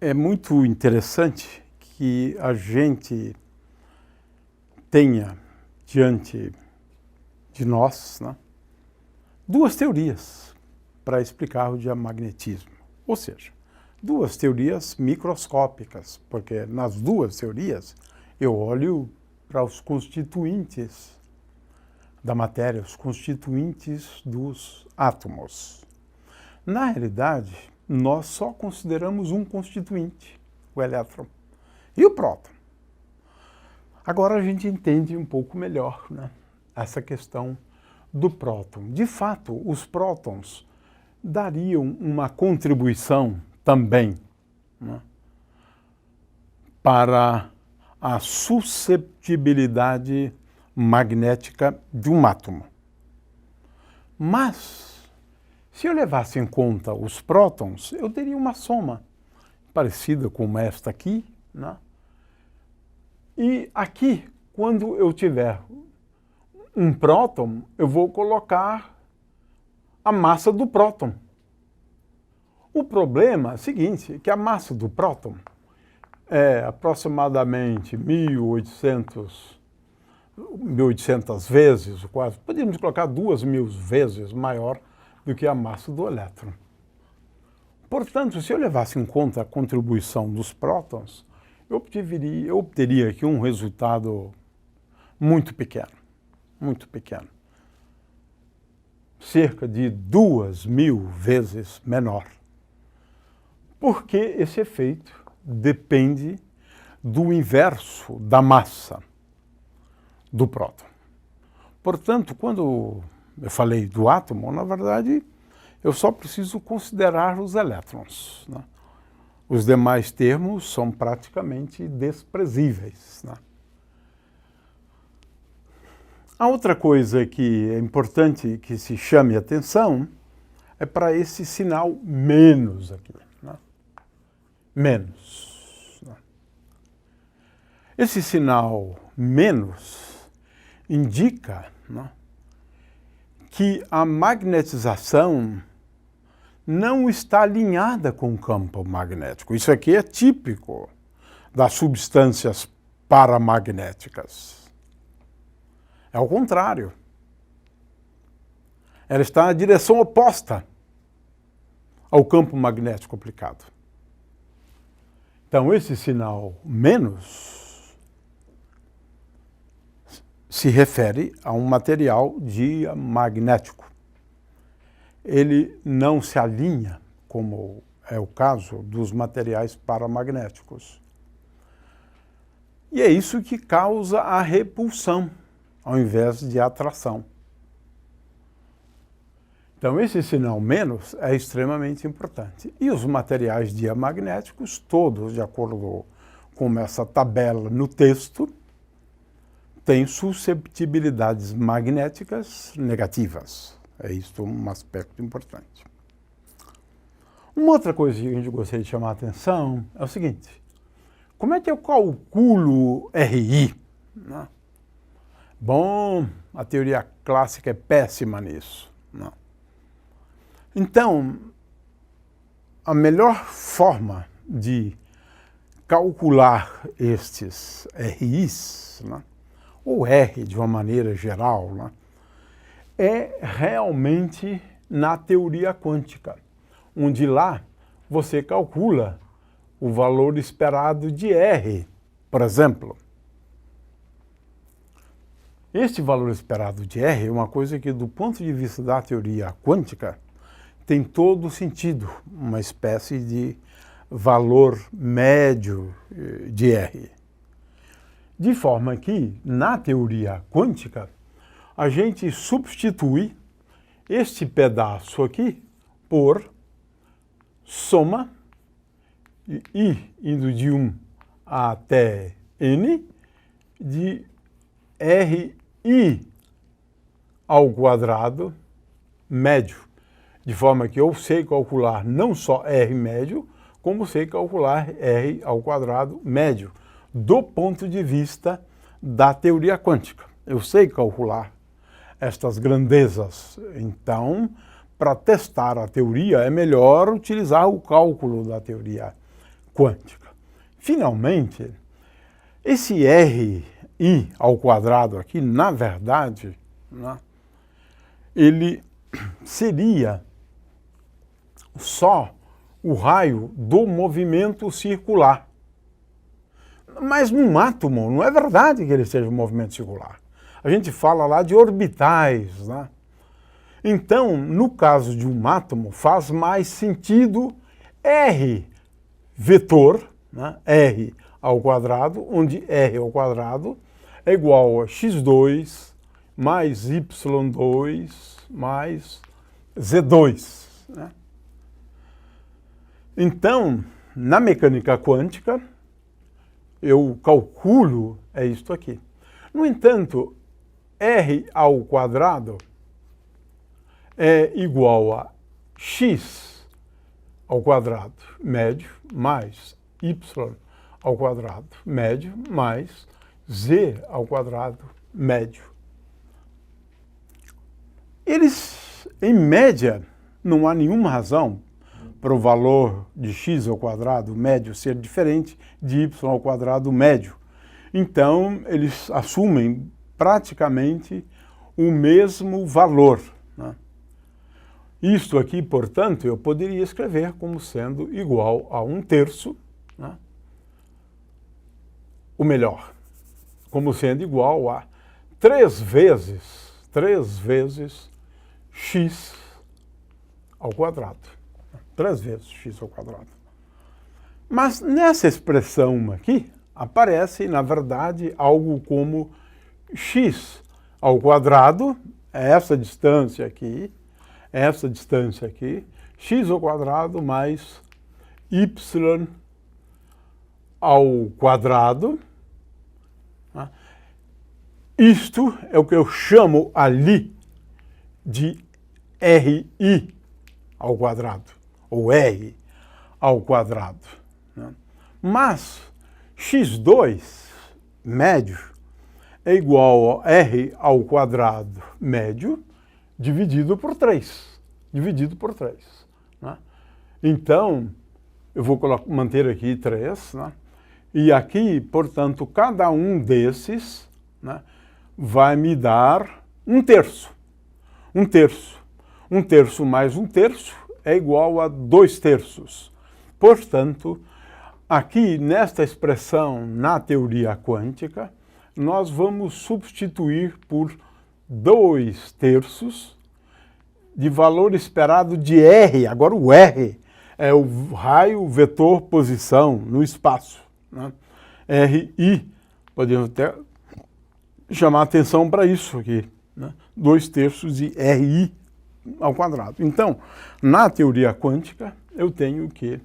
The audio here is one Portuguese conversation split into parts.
É muito interessante que a gente tenha diante de nós, né, duas teorias para explicar o diamagnetismo. Ou seja, duas teorias microscópicas, porque nas duas teorias eu olho para os constituintes da matéria, os constituintes dos átomos. Na realidade, nós só consideramos um constituinte, o elétron, e o próton. Agora a gente entende um pouco melhor, né, essa questão do próton. De fato, os prótons dariam uma contribuição também, né, para a susceptibilidade magnética de um átomo. Mas, se eu levasse em conta os prótons, eu teria uma soma parecida com esta aqui, né? E aqui, quando eu tiver um próton, eu vou colocar a massa do próton. O problema é o seguinte, que a massa do próton é aproximadamente 1.800 vezes, quase, podemos colocar 2.000 vezes maior do que a massa do elétron. Portanto, se eu levasse em conta a contribuição dos prótons, eu obteria aqui um resultado muito pequeno, cerca de 2.000 vezes menor. Porque esse efeito depende do inverso da massa do próton. Portanto, quando eu falei do átomo, na verdade, eu só preciso considerar os elétrons, né? Os demais termos são praticamente desprezíveis, né? A outra coisa que é importante que se chame a atenção é para esse sinal menos aqui, né? Menos, né? Esse sinal menos indica, né, que a magnetização não está alinhada com o campo magnético. Isso aqui é típico das substâncias paramagnéticas. É o contrário. Ela está na direção oposta ao campo magnético aplicado. Então, esse sinal menos se refere a um material diamagnético. Ele não se alinha, como é o caso dos materiais paramagnéticos. E é isso que causa a repulsão, ao invés de atração. Então, esse sinal menos é extremamente importante. E os materiais diamagnéticos, todos, de acordo com essa tabela no texto, têm susceptibilidades magnéticas negativas. É isso um aspecto importante. Uma outra coisa que a gente gostaria de chamar a atenção é o seguinte: como é que eu calculo RI? Né? Bom, a teoria clássica é péssima nisso. Não. Então, a melhor forma de calcular estes RIs, né, ou R de uma maneira geral, né, é realmente na teoria quântica, onde lá você calcula o valor esperado de R, por exemplo. Este valor esperado de R é uma coisa que, do ponto de vista da teoria quântica, tem todo sentido, uma espécie de valor médio de R. De forma que, na teoria quântica, a gente substitui este pedaço aqui por soma I indo de 1 até N de RI ao quadrado médio. De forma que eu sei calcular não só R médio, como sei calcular R ao quadrado médio, do ponto de vista da teoria quântica. Eu sei calcular estas grandezas. Então, para testar a teoria, é melhor utilizar o cálculo da teoria quântica. Finalmente, esse RI ao quadrado aqui, na verdade, né, ele seria só o raio do movimento circular. Mas num átomo não é verdade que ele seja um movimento circular. A gente fala lá de orbitais, né? Então, no caso de um átomo, faz mais sentido R vetor, né? R ao quadrado, onde R ao quadrado é igual a x2 mais y2 mais z2. Né? Então, na mecânica quântica, eu calculo isto aqui. No entanto, R ao quadrado é igual a x ao quadrado médio mais y ao quadrado médio mais z ao quadrado médio. Eles, em média, não há nenhuma razão para o valor de x ao quadrado médio ser diferente de y ao quadrado médio. Então, eles assumem praticamente o mesmo valor. Né? Isto aqui, portanto, eu poderia escrever como sendo igual a 1/3, né? Ou melhor, como sendo igual a 3 vezes x ao quadrado. 3 vezes x ao quadrado. Mas nessa expressão aqui, aparece, na verdade, algo como x ao quadrado, essa distância aqui, x ao quadrado mais y ao quadrado. Né? Isto é o que eu chamo ali de RI ao quadrado, ou R ao quadrado. Né? Mas x2 médio é igual a R ao quadrado médio dividido por 3. Né? Então, eu vou manter aqui 3, né? E aqui, portanto, cada um desses, né, vai me dar 1/3. 1/3. 1/3 mais 1/3 é igual a 2/3. Portanto, aqui nesta expressão na teoria quântica, nós vamos substituir por 2/3 de valor esperado de R. Agora o R é o raio vetor posição no espaço. Né? RI, podemos até chamar atenção para isso aqui. Né? 2/3 de RI ao quadrado. Então, na teoria quântica, eu tenho que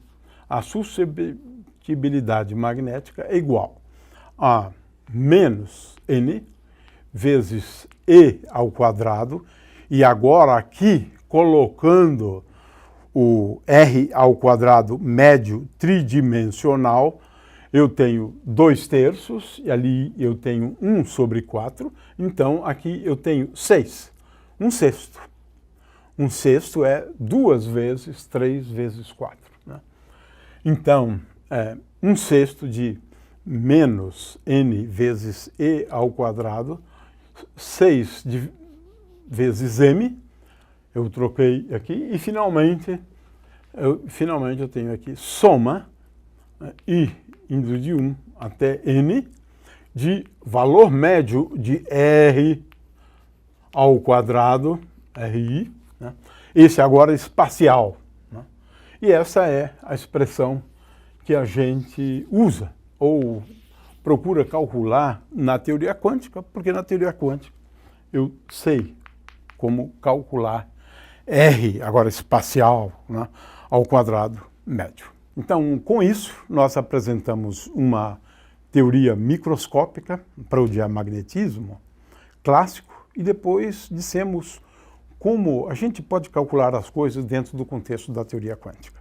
a suscetibilidade magnética é igual a menos N vezes E ao quadrado, e agora aqui colocando o R ao quadrado médio tridimensional, eu tenho 2/3 e ali eu tenho 1/4, então aqui eu tenho 6, 1/6. 1/6 é 2 vezes 3 vezes 4. Né? Então, 1/6 de menos N vezes E ao quadrado, 6 vezes M, eu troquei aqui, e finalmente eu tenho aqui soma, I indo de 1 até N, de valor médio de R ao quadrado, RI, né? Esse agora é espacial. Né? E essa é a expressão que a gente usa, ou procura calcular na teoria quântica, porque na teoria quântica eu sei como calcular R, agora espacial, né, ao quadrado médio. Então, com isso, nós apresentamos uma teoria microscópica para o diamagnetismo clássico e depois dissemos como a gente pode calcular as coisas dentro do contexto da teoria quântica.